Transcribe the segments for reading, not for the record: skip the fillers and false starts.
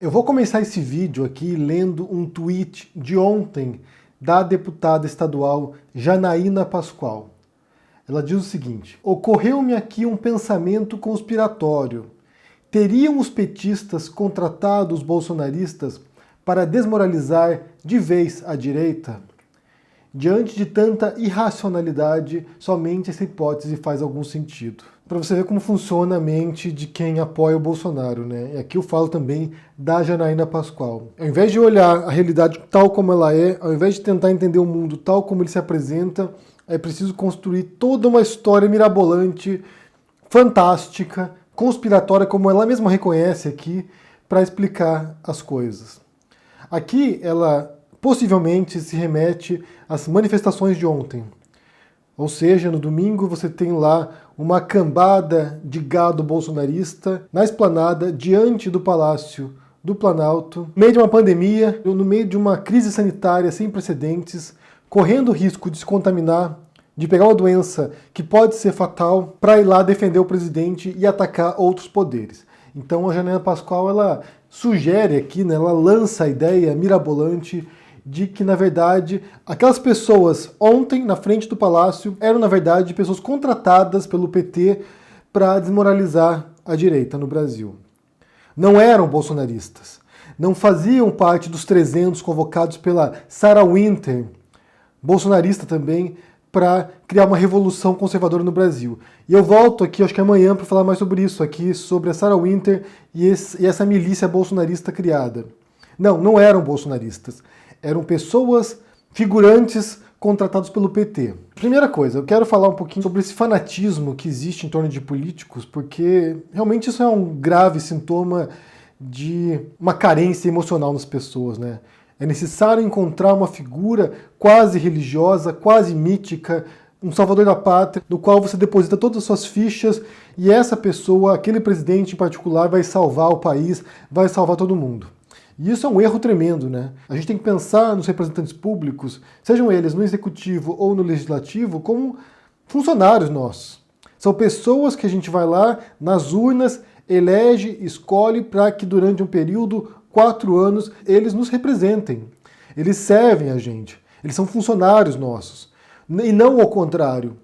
Eu vou começar esse vídeo aqui lendo um tweet de ontem da deputada estadual Janaína Pascoal. Ela diz o seguinte: ocorreu-me aqui um pensamento conspiratório. Teriam os petistas contratado os bolsonaristas para desmoralizar de vez a direita? Diante de tanta irracionalidade, somente essa hipótese faz algum sentido. Para você ver como funciona a mente de quem apoia o Bolsonaro, né? E aqui eu falo também da Janaína Pascoal. Ao invés de olhar a realidade tal como ela é, ao invés de tentar entender o mundo tal como ele se apresenta, é preciso construir toda uma história mirabolante, fantástica, conspiratória, como ela mesma reconhece aqui, para explicar as coisas. Aqui ela possivelmente se remete às manifestações de ontem. Ou seja, no domingo você tem lá uma cambada de gado bolsonarista na esplanada diante do Palácio do Planalto, no meio de uma pandemia, no meio de uma crise sanitária sem precedentes, correndo o risco de se contaminar, de pegar uma doença que pode ser fatal, para ir lá defender o presidente e atacar outros poderes. Então a Janaína Pascoal ela sugere aqui, né, ela lança a ideia mirabolante de que, na verdade, aquelas pessoas ontem na frente do palácio eram, na verdade, pessoas contratadas pelo PT para desmoralizar a direita no Brasil. Não eram bolsonaristas. Não faziam parte dos 300 convocados pela Sarah Winter, bolsonarista também, para criar uma revolução conservadora no Brasil. E eu volto aqui, acho que amanhã, para falar mais sobre isso, aqui sobre a Sarah Winter e essa milícia bolsonarista criada. Não eram bolsonaristas. Eram pessoas, figurantes, contratados pelo PT. Primeira coisa, eu quero falar um pouquinho sobre esse fanatismo que existe em torno de políticos, porque realmente isso é um grave sintoma de uma carência emocional nas pessoas, né? É necessário encontrar uma figura quase religiosa, quase mítica, um salvador da pátria, no qual você deposita todas as suas fichas e essa pessoa, aquele presidente em particular, vai salvar o país, vai salvar todo mundo. E isso é um erro tremendo, né? A gente tem que pensar nos representantes públicos, sejam eles no executivo ou no legislativo, como funcionários nossos. São pessoas que a gente vai lá nas urnas, elege, escolhe para que durante um período, 4 anos, eles nos representem. Eles servem a gente. Eles são funcionários nossos. E não ao contrário.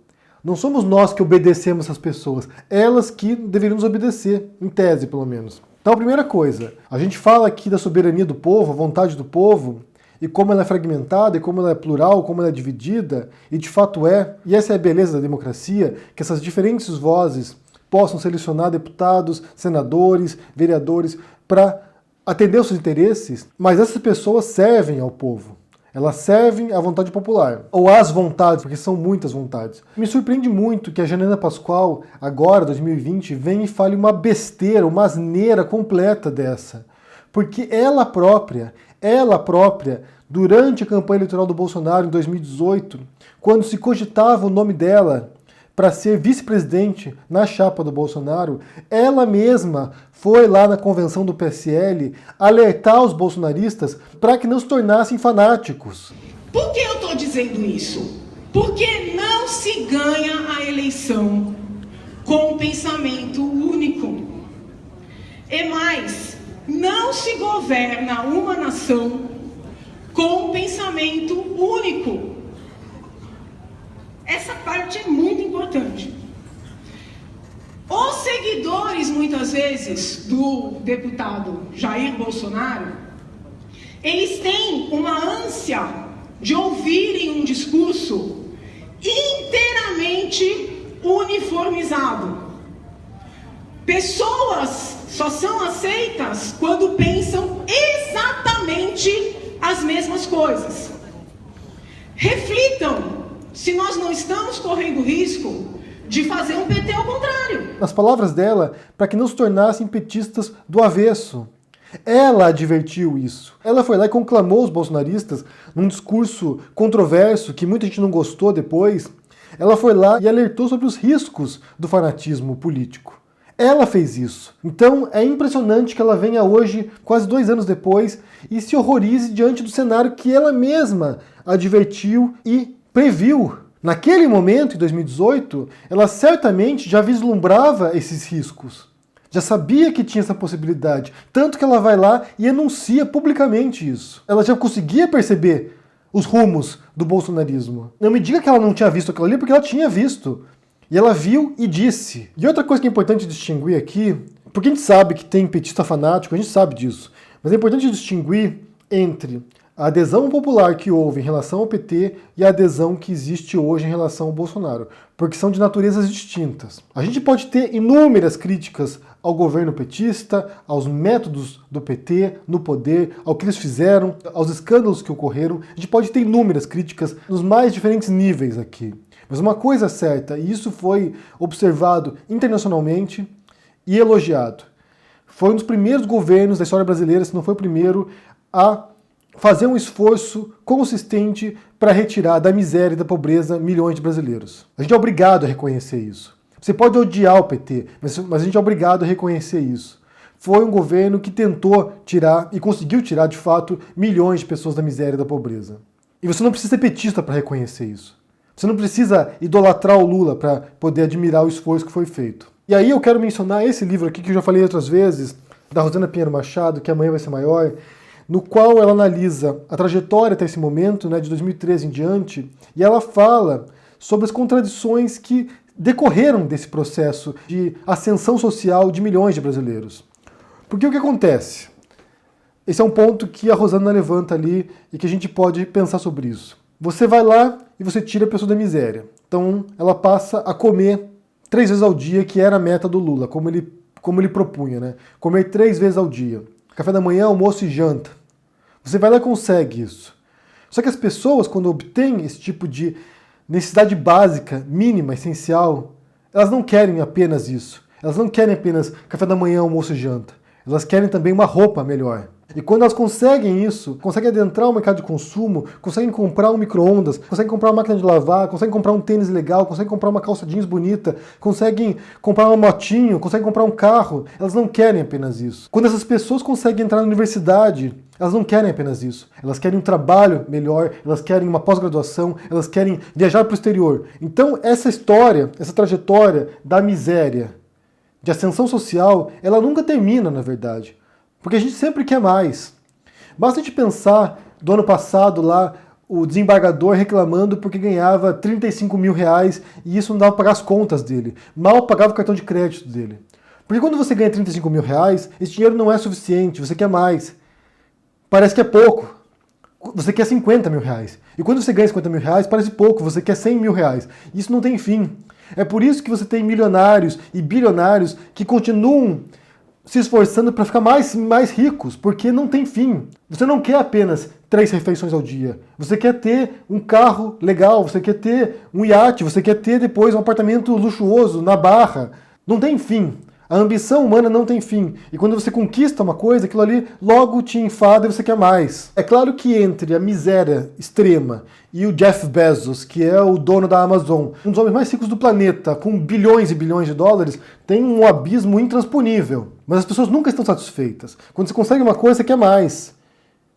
Não somos nós que obedecemos essas pessoas, elas que deveriam nos obedecer, em tese pelo menos. Então, a primeira coisa, a gente fala aqui da soberania do povo, a vontade do povo, e como ela é fragmentada, e como ela é plural, como ela é dividida, e de fato é, e essa é a beleza da democracia, que essas diferentes vozes possam selecionar deputados, senadores, vereadores, para atender os seus interesses, mas essas pessoas servem ao povo. Elas servem à vontade popular, ou às vontades, porque são muitas vontades. Me surpreende muito que a Janaína Pascoal, agora, 2020, venha e fale uma besteira, uma asneira completa dessa. Porque ela própria, durante a campanha eleitoral do Bolsonaro em 2018, quando se cogitava o nome dela para ser vice-presidente na chapa do Bolsonaro, ela mesma foi lá na convenção do PSL alertar os bolsonaristas para que não se tornassem fanáticos. Por que eu estou dizendo isso? Porque não se ganha a eleição com um pensamento único. E mais, não se governa uma nação com um pensamento único. Essa parte é muito importante. Os seguidores, muitas vezes, do deputado Jair Bolsonaro, eles têm uma ânsia de ouvirem um discurso inteiramente uniformizado. Pessoas só são aceitas quando pensam exatamente as mesmas coisas. Reflitam se nós não estamos correndo risco de fazer um PT ao contrário. Nas palavras dela, para que não se tornassem petistas do avesso. Ela advertiu isso. Ela foi lá e conclamou os bolsonaristas num discurso controverso, que muita gente não gostou depois. Ela foi lá e alertou sobre os riscos do fanatismo político. Ela fez isso. Então é impressionante que ela venha hoje, quase 2 anos depois, e se horrorize diante do cenário que ela mesma advertiu e previu. Naquele momento, em 2018, ela certamente já vislumbrava esses riscos. já sabia que tinha essa possibilidade, tanto que ela vai lá e enuncia publicamente isso. Ela já conseguia perceber os rumos do bolsonarismo. Não me diga que ela não tinha visto aquilo ali, porque ela tinha visto. E ela viu e disse. E outra coisa que é importante distinguir aqui, porque a gente sabe que tem petista fanático, a gente sabe disso, mas é importante distinguir entre a adesão popular que houve em relação ao PT e a adesão que existe hoje em relação ao Bolsonaro, porque são de naturezas distintas. A gente pode ter inúmeras críticas ao governo petista, aos métodos do PT no poder, ao que eles fizeram, aos escândalos que ocorreram. A gente pode ter inúmeras críticas nos mais diferentes níveis aqui. Mas uma coisa é certa, e isso foi observado internacionalmente e elogiado, foi um dos primeiros governos da história brasileira, se não foi o primeiro, a fazer um esforço consistente para retirar da miséria e da pobreza milhões de brasileiros. A gente é obrigado a reconhecer isso. Você pode odiar o PT, mas a gente é obrigado a reconhecer isso. Foi um governo que tentou tirar, e conseguiu tirar de fato, milhões de pessoas da miséria e da pobreza. E você não precisa ser petista para reconhecer isso. Você não precisa idolatrar o Lula para poder admirar o esforço que foi feito. E aí eu quero mencionar esse livro aqui, que eu já falei outras vezes, da Rosana Pinheiro Machado, que amanhã vai ser maior, no qual ela analisa a trajetória até esse momento, né, de 2013 em diante, e ela fala sobre as contradições que decorreram desse processo de ascensão social de milhões de brasileiros. Porque o que acontece? Esse é um ponto que a Rosana levanta ali e que a gente pode pensar sobre isso. Você vai lá e você tira a pessoa da miséria. Então ela passa a comer 3 vezes ao dia, que era a meta do Lula, como ele propunha, né? Comer 3 vezes ao dia. Café da manhã, almoço e janta. Você vai lá e consegue isso. Só que as pessoas, quando obtêm esse tipo de necessidade básica, mínima, essencial, elas não querem apenas isso. Elas não querem apenas café da manhã, almoço e janta. Elas querem também uma roupa melhor. E quando elas conseguem isso, conseguem adentrar o mercado de consumo, conseguem comprar um micro-ondas, conseguem comprar uma máquina de lavar, conseguem comprar um tênis legal, conseguem comprar uma calça jeans bonita, conseguem comprar uma motinho, conseguem comprar um carro, elas não querem apenas isso. Quando essas pessoas conseguem entrar na universidade, elas não querem apenas isso. Elas querem um trabalho melhor, elas querem uma pós-graduação, elas querem viajar para o exterior. Então essa história, essa trajetória da miséria, de ascensão social, ela nunca termina, na verdade. Porque a gente sempre quer mais. Basta a gente pensar do ano passado lá, o desembargador reclamando porque ganhava 35 mil reais e isso não dava para pagar as contas dele. Mal pagava o cartão de crédito dele. Porque quando você ganha 35 mil reais, esse dinheiro não é suficiente, você quer mais. Parece que é pouco. Você quer 50 mil reais. E quando você ganha 50 mil reais, parece pouco, você quer 100 mil reais. Isso não tem fim. É por isso que você tem milionários e bilionários que continuam se esforçando para ficar mais ricos, porque não tem fim. Você não quer apenas 3 refeições ao dia. Você quer ter um carro legal, você quer ter um iate, você quer ter depois um apartamento luxuoso na Barra. Não tem fim. A ambição humana não tem fim. E quando você conquista uma coisa, aquilo ali logo te enfada e você quer mais. É claro que entre a miséria extrema e o Jeff Bezos, que é o dono da Amazon, um dos homens mais ricos do planeta, com bilhões e bilhões de dólares, tem um abismo intransponível. Mas as pessoas nunca estão satisfeitas. Quando você consegue uma coisa, você quer mais.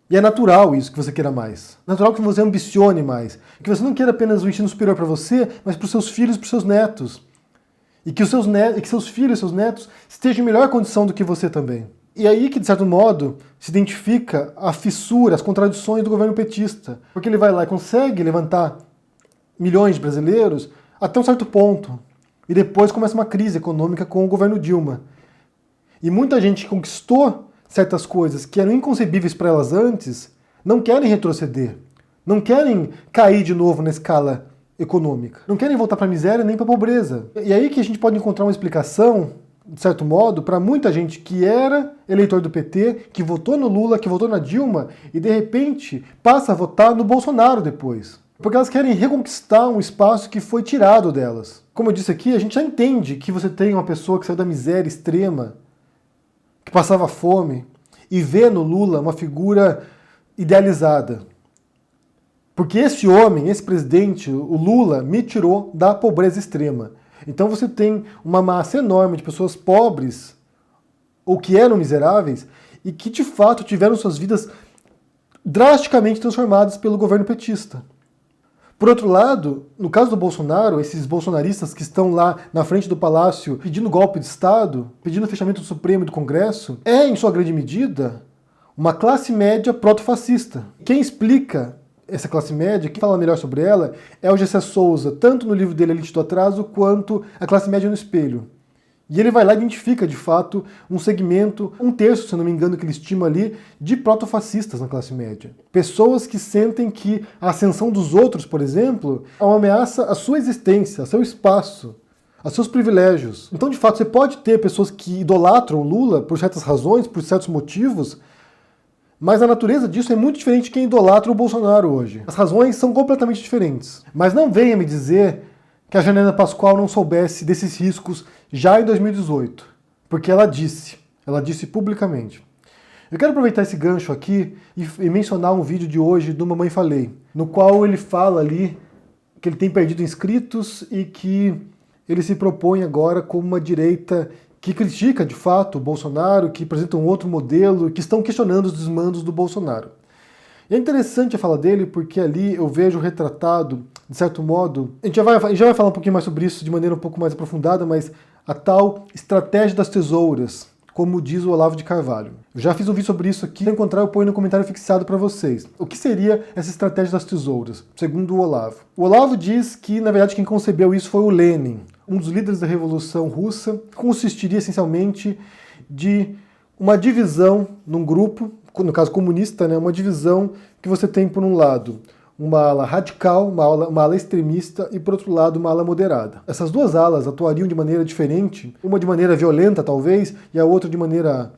E é natural isso, que você queira mais. É natural que você ambicione mais. Que você não queira apenas um ensino superior para você, mas para os seus filhos e para os seus netos. E que seus filhos e seus netos estejam em melhor condição do que você também. E aí que, de certo modo, se identifica a fissura, as contradições do governo petista. Porque ele vai lá e consegue levantar milhões de brasileiros até um certo ponto. E depois começa uma crise econômica com o governo Dilma. E muita gente que conquistou certas coisas que eram inconcebíveis para elas antes, não querem retroceder. Não querem cair de novo na escala econômica. Não querem voltar para a miséria nem para a pobreza. E aí que a gente pode encontrar uma explicação, de certo modo, para muita gente que era eleitor do PT, que votou no Lula, que votou na Dilma, e de repente passa a votar no Bolsonaro depois. Porque elas querem reconquistar um espaço que foi tirado delas. Como eu disse aqui, a gente já entende que você tem uma pessoa que saiu da miséria extrema, que passava fome, e vê no Lula uma figura idealizada. Porque esse homem, esse presidente, o Lula, me tirou da pobreza extrema. Então você tem uma massa enorme de pessoas pobres, ou que eram miseráveis, e que de fato tiveram suas vidas drasticamente transformadas pelo governo petista. Por outro lado, no caso do Bolsonaro, esses bolsonaristas que estão lá na frente do Palácio pedindo golpe de Estado, pedindo o fechamento do Supremo e do Congresso, é, em sua grande medida, uma classe média proto-fascista. Quem explica essa classe média, quem fala melhor sobre ela, é o Gessé Souza, tanto no livro dele Elite do Atraso, quanto A Classe Média no Espelho. E ele vai lá e identifica, de fato, um segmento, um terço, se não me engano, que ele estima ali, de proto-fascistas na classe média. Pessoas que sentem que a ascensão dos outros, por exemplo, é uma ameaça à sua existência, ao seu espaço, aos seus privilégios. Então, de fato, você pode ter pessoas que idolatram Lula por certas razões, por certos motivos, mas a natureza disso é muito diferente de quem idolatra o Bolsonaro hoje. As razões são completamente diferentes. Mas não venha me dizer que a Janaína Pascoal não soubesse desses riscos já em 2018, porque ela disse publicamente. Eu quero aproveitar esse gancho aqui e mencionar um vídeo de hoje do Mamãe Falei, no qual ele fala ali que ele tem perdido inscritos e que ele se propõe agora como uma direita que critica de fato o Bolsonaro, que apresenta um outro modelo, que estão questionando os desmandos do Bolsonaro. E é interessante a fala dele porque ali eu vejo retratado, de certo modo, a gente já vai falar um pouquinho mais sobre isso de maneira um pouco mais aprofundada, mas a tal estratégia das tesouras, como diz o Olavo de Carvalho. Eu já fiz um vídeo sobre isso aqui, se encontrar eu ponho no comentário fixado para vocês. O que seria essa estratégia das tesouras, segundo o Olavo? O Olavo diz que, na verdade, quem concebeu isso foi o Lenin, um dos líderes da Revolução Russa, que consistiria essencialmente de uma divisão num grupo, no caso comunista, né, uma divisão que você tem, por um lado, uma ala radical, uma ala extremista e, por outro lado, uma ala moderada. Essas duas alas atuariam de maneira diferente, uma de maneira violenta, talvez, e a outra de maneira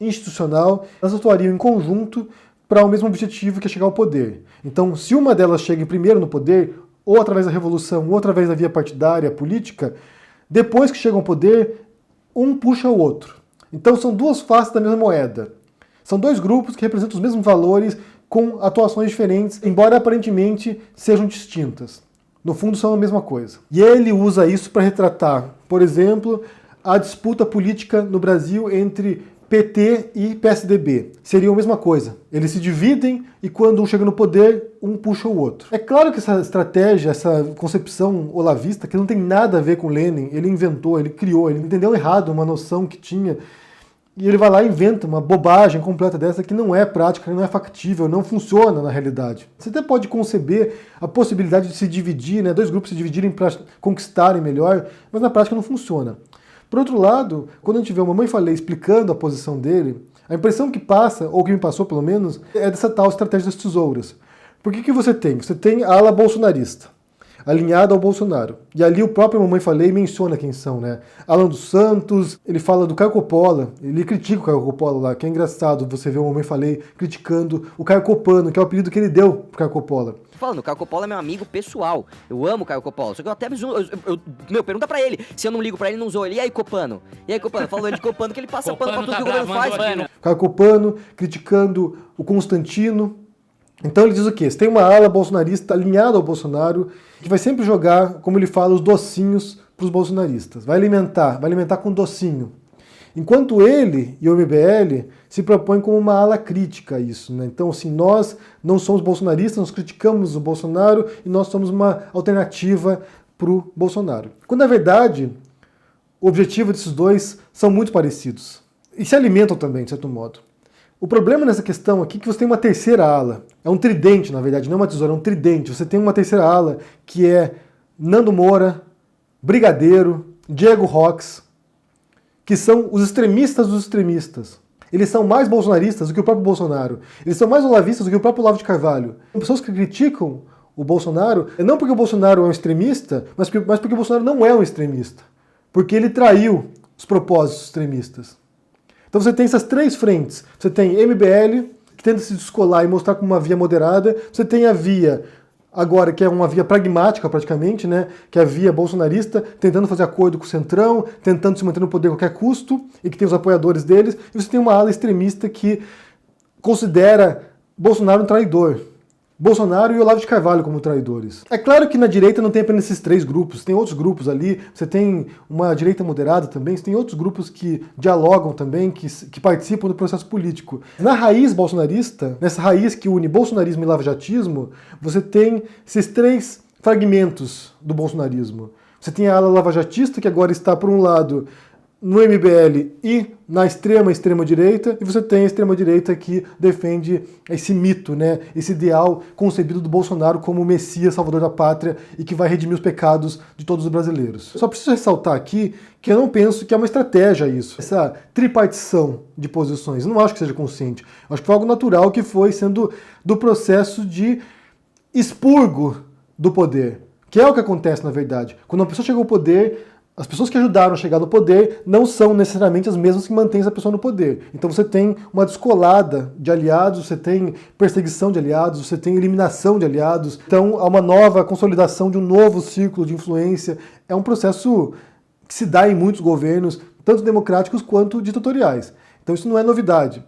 institucional. Elas atuariam em conjunto para o mesmo objetivo, que é chegar ao poder. Então, se uma delas chega primeiro no poder, ou através da revolução, ou através da via partidária, política, depois que chegam ao poder, um puxa o outro. Então, são duas faces da mesma moeda. São dois grupos que representam os mesmos valores, com atuações diferentes, embora aparentemente sejam distintas. No fundo são a mesma coisa. E ele usa isso para retratar, por exemplo, a disputa política no Brasil entre PT e PSDB. Seriam a mesma coisa. Eles se dividem e quando um chega no poder, um puxa o outro. É claro que essa estratégia, essa concepção olavista, que não tem nada a ver com Lenin, ele inventou, ele criou, ele entendeu errado uma noção que tinha. E ele vai lá e inventa uma bobagem completa dessa que não é prática, não é factível, não funciona na realidade. Você até pode conceber a possibilidade de se dividir, né, dois grupos se dividirem para conquistarem melhor, mas na prática não funciona. Por outro lado, quando a gente vê o Mamãe Falei explicando a posição dele, a impressão que passa, ou que me passou pelo menos, é dessa tal estratégia das tesouras. Por que você tem? Você tem a ala bolsonarista, alinhado ao Bolsonaro. E ali o próprio Mamãe Falei menciona quem são, né? Alan dos Santos, ele fala do Caio Coppola, ele critica o Caio Coppola lá, que é engraçado você ver o Mamãe Falei criticando o Caio Copano, que é o apelido que ele deu pro Caio Coppola. Falando, o Caio Coppola é meu amigo pessoal, eu amo o Caio Coppola, só que eu até pergunta pra ele, se eu não ligo pra ele, não usou ele, e aí Copano, falando de Copano, que ele passa pano pra tudo que o governo faz. Caio Copano criticando o Constantino. Então ele diz o quê? Você tem uma ala bolsonarista alinhada ao Bolsonaro, que vai sempre jogar, como ele fala, os docinhos para os bolsonaristas. Vai alimentar com docinho. Enquanto ele e o MBL se propõem como uma ala crítica a isso, né? Então, assim, nós não somos bolsonaristas, nós criticamos o Bolsonaro e nós somos uma alternativa para o Bolsonaro. Quando, na verdade, o objetivo desses dois são muito parecidos. E se alimentam também, de certo modo. O problema nessa questão aqui é que você tem uma terceira ala. É um tridente, na verdade, não é uma tesoura, é um tridente. Você tem uma terceira ala que é Nando Moura, Brigadeiro, Diego Rox, que são os extremistas dos extremistas. Eles são mais bolsonaristas do que o próprio Bolsonaro. Eles são mais olavistas do que o próprio Olavo de Carvalho. São pessoas que criticam o Bolsonaro, não porque o Bolsonaro é um extremista, mas porque o Bolsonaro não é um extremista. Porque ele traiu os propósitos extremistas. Então você tem essas três frentes. Você tem MBL, que tenta se descolar e mostrar como uma via moderada. Você tem a via, agora, que é uma via pragmática praticamente, né? Que é a via bolsonarista, tentando fazer acordo com o Centrão, tentando se manter no poder a qualquer custo, e que tem os apoiadores deles. E você tem uma ala extremista que considera Bolsonaro um traidor. Bolsonaro e Olavo de Carvalho como traidores. É claro que na direita não tem apenas esses 3 grupos, tem outros grupos ali, você tem uma direita moderada também, você tem outros grupos que dialogam também, que participam do processo político. Na raiz bolsonarista, nessa raiz que une bolsonarismo e lavajatismo, você tem esses 3 fragmentos do bolsonarismo. Você tem a ala lavajatista, que agora está, por um lado, no MBL e na extrema direita, e você tem a extrema direita que defende esse mito, né, esse ideal concebido do Bolsonaro como o Messias salvador da pátria e que vai redimir os pecados de todos os brasileiros. Só preciso ressaltar aqui que eu não penso que é uma estratégia isso, essa tripartição de posições. Eu não acho que seja consciente. Eu acho que foi algo natural que foi sendo do processo de expurgo do poder, que é o que acontece na verdade. Quando uma pessoa chega ao poder, as pessoas que ajudaram a chegar no poder não são necessariamente as mesmas que mantêm essa pessoa no poder. Então você tem uma descolada de aliados, você tem perseguição de aliados, você tem eliminação de aliados. Então há uma nova consolidação de um novo círculo de influência. É um processo que se dá em muitos governos, tanto democráticos quanto ditatoriais. Então isso não é novidade.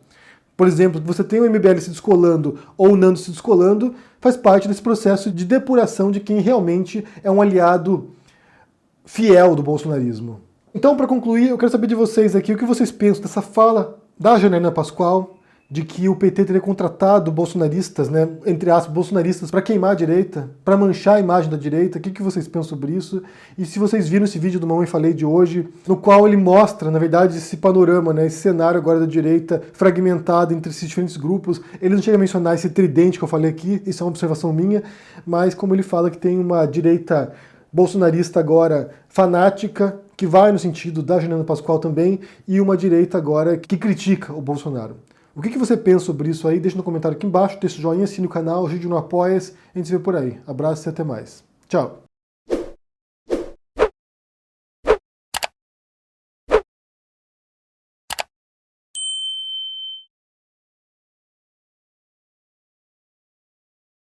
Por exemplo, você tem o MBL se descolando ou o Nando se descolando, faz parte desse processo de depuração de quem realmente é um aliado fiel do bolsonarismo. Então, para concluir, eu quero saber de vocês aqui o que vocês pensam dessa fala da Janaína Pascoal de que o PT teria contratado bolsonaristas, né, entre aspas, bolsonaristas, para queimar a direita, para manchar a imagem da direita. O que vocês pensam sobre isso? E se vocês viram esse vídeo do Mamãe Falei de hoje, no qual ele mostra, na verdade, esse panorama, né, esse cenário agora da direita fragmentado entre esses diferentes grupos. Ele não chega a mencionar esse tridente que eu falei aqui, isso é uma observação minha, mas como ele fala que tem uma direita bolsonarista agora fanática, que vai no sentido da Janaína Pascoal também, e uma direita agora que critica o Bolsonaro. O que você pensa sobre isso aí? Deixa no comentário aqui embaixo, deixa o joinha, assine o canal, ajude no Apoia-se, a gente se vê por aí. Abraço e até mais. Tchau!